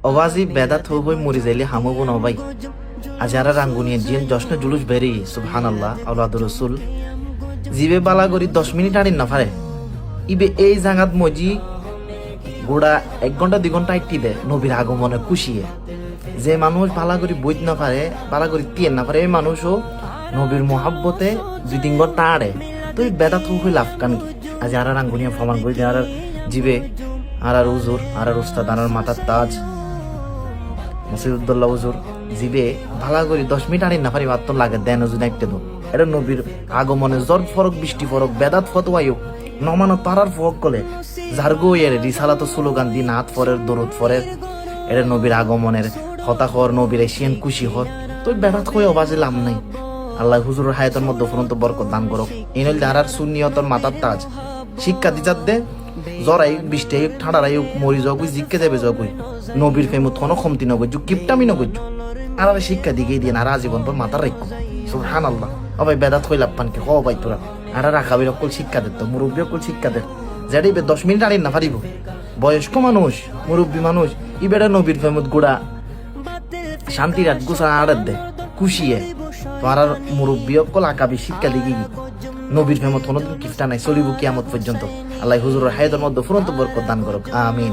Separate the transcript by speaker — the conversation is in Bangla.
Speaker 1: অবাজি বেদাত হই মরি যাইলে হামবো ন ভাই আজারা রাঙ্গুনিয়ে জিন জশ্ন জুলুস বেরি সুবহানাল্লাহ আওলাদুর রাসূল জিবে বালা করি 10 মিনিট আড়িন না পারে ইবে এই জাগাত মজি গোড়া 1 ঘন্টা 2 ঘন্টা আইটি দে নবীর আগমনে খুশিয়ে যে মানুষ ভালা করি বইত না পারে ভালা করি তিয়েন না পারে এই মানুষও নবীর মোহাব্বতে 2-3 ঘন্টা আড়ে তো এই বেদাত হই লাভ কান কি আজারা রাঙ্গুনিয়ে ফমান করি আর জিবে আর উজুর আর উস্তাদ আর মাথার তাজ মসিদুল্লাহ হুজুর জিবে ভালা করি 10 মিনিট আনি না পারি মাত্র লাগে দেন যদি একটা দো এটা নবীর আগমনে জ্বর ফরক বৃষ্টি ফরক বেদাত ফতোয়ায়ু নমানো তারার ফরক কলে জারগো এর রিসালাত স্লোগান দি নাত ফরের দরুদ ফরের এটা নবীর আগমনের হতাখর নবীর এশিয়ান খুশি হত তো বেদাত কই অবাজে লাভ নাই আল্লাহ হুজুরের হায়াতের মধ্যে ফুরন্ত বরকত দান করক ইনল দারার সুন্নিয়তর মাথার তাজ শিক্ষা দিজাত দে জরাই বৃষ্টি ঠান্ডারাই মরি যাও কই জিজ্ঞে যাবে যাও কই নবীর ফেমু থনো খমতি নগজ কিপটামি নগজ আর শিক্ষা দিকে দিয়ে আর আজীবন পর মাথার রাখো সুবহানাল্লাহ ও ভাই বেদাত কই লাভ পান কি ও ভাই তোরা আর রাখাবি অকল শিক্ষা দিত মুরব্বী অকল শিক্ষা দে যেটাই 10 মিনিট আনিন না পারিব বয়স্ক মানুষ মুরব্বী মানুষ ইবেটা নবীর ফেমত গুড়া শান্তি রাত গুছা আড়াত দে খুশিয়ে তোমার আর মুরব্বী অকল আকাবি শিক্ষা দিকে নবীর ফেমত কোনো কিফটা নাই চলিব কিয়ামত পর্যন্ত আল্লাহ হুজুরের হায়াতের মধ্যে ফুরন্ত বরকত দান করুক আমিন।